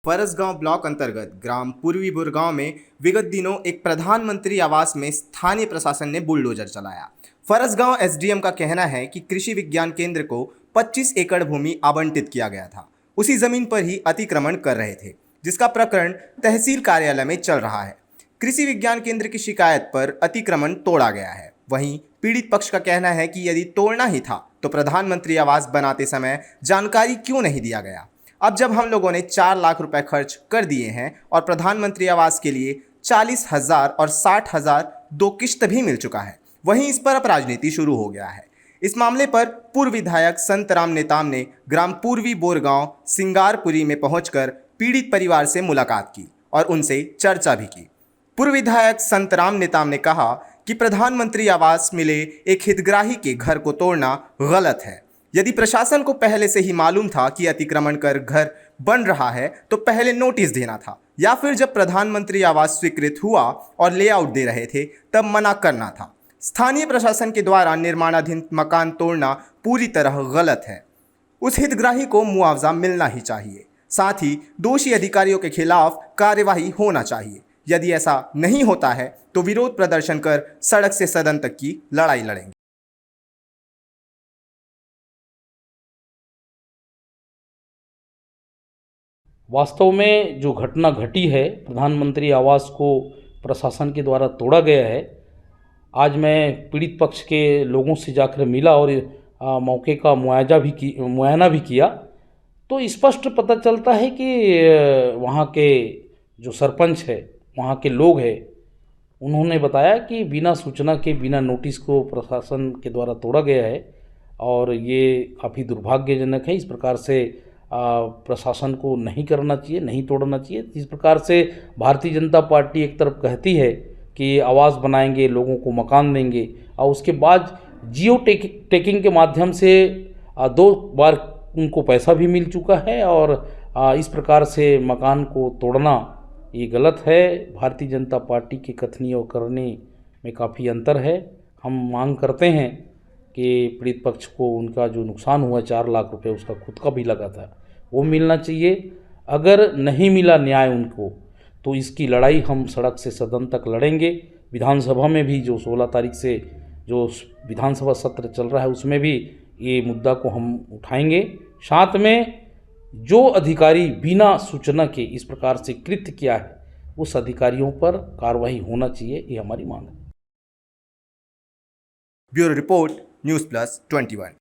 Farasgaon block अंतर्गत ग्राम पूर्वी बुरगांव में विगत दिनों एक प्रधानमंत्री आवास में स्थानीय प्रशासन ने बुलडोजर चलाया। फरसगांव एसडीएम का कहना है कि कृषि विज्ञान केंद्र को 25 एकड़ भूमि आवंटित किया गया था। उसी जमीन पर ही अतिक्रमण कर रहे थे, जिसका प्रकरण तहसील कार्यालय में चल रहा है। कृषि विज्ञान केंद्र की शिकायत पर अतिक्रमण तोड़ा गया है। वहीं पीड़ित पक्ष का कहना है कि यदि तोड़ना ही था तो प्रधानमंत्री आवास बनाते समय जानकारी क्यों नहीं दिया गया। अब जब हम लोगों ने 4 लाख रुपए खर्च कर दिए हैं और प्रधानमंत्री आवास के लिए 40,000 और 60,000 दो किश्त भी मिल चुका है, वहीं इस पर अब राजनीति शुरू हो गया है। इस मामले पर पूर्व विधायक संतराम नेताम ने ग्राम पूर्वी बोरगांव सिंगारपुरी में पहुंचकर पीड़ित परिवार से मुलाकात की और उनसे चर्चा भी की। पूर्व विधायक संतराम नेताम ने कहा कि प्रधानमंत्री आवास मिले एक हितग्राही के घर को तोड़ना गलत है। यदि प्रशासन को पहले से ही मालूम था कि अतिक्रमण कर घर बन रहा है तो पहले नोटिस देना था, या फिर जब प्रधानमंत्री आवास स्वीकृत हुआ और लेआउट दे रहे थे तब मना करना था। स्थानीय प्रशासन के द्वारा निर्माणाधीन मकान तोड़ना पूरी तरह गलत है। उस हितग्राही को मुआवजा मिलना ही चाहिए। साथ ही दोषी अधिकारियों के खिलाफ कार्यवाही होना चाहिए। यदि ऐसा नहीं होता है तो विरोध प्रदर्शन कर सड़क से सदन तक की लड़ाई लड़ेंगे। वास्तव में जो घटना घटी है, प्रधानमंत्री आवास को प्रशासन के द्वारा तोड़ा गया है। आज मैं पीड़ित पक्ष के लोगों से जाकर मिला और मौके का मुआयना भी किया, तो स्पष्ट पता चलता है कि वहाँ के जो सरपंच है, वहाँ के लोग हैं, उन्होंने बताया कि बिना सूचना के, बिना नोटिस को प्रशासन के द्वारा तोड़ा गया है और ये काफ़ी दुर्भाग्यजनक है। इस प्रकार से प्रशासन को नहीं करना चाहिए, नहीं तोड़ना चाहिए। इस प्रकार से भारतीय जनता पार्टी एक तरफ कहती है कि आवास बनाएंगे, लोगों को मकान देंगे, और उसके बाद जियो टेकिंग के माध्यम से 2 बार उनको पैसा भी मिल चुका है और इस प्रकार से मकान को तोड़ना ये गलत है। भारतीय जनता पार्टी के कथनी और करने में काफ़ी अंतर है। हम मांग करते हैं कि पीड़ित पक्ष को उनका जो नुकसान हुआ 4 लाख रुपए, उसका खुद का भी लगा था, वो मिलना चाहिए। अगर नहीं मिला न्याय उनको तो इसकी लड़ाई हम सड़क से सदन तक लड़ेंगे। विधानसभा में भी जो 16 तारीख से जो विधानसभा सत्र चल रहा है उसमें भी ये मुद्दा को हम उठाएंगे। साथ में जो अधिकारी बिना सूचना के इस प्रकार से कृत्य किया है उस अधिकारियों पर कार्रवाई होना चाहिए, ये हमारी मांग है। Bureau report, news plus 21।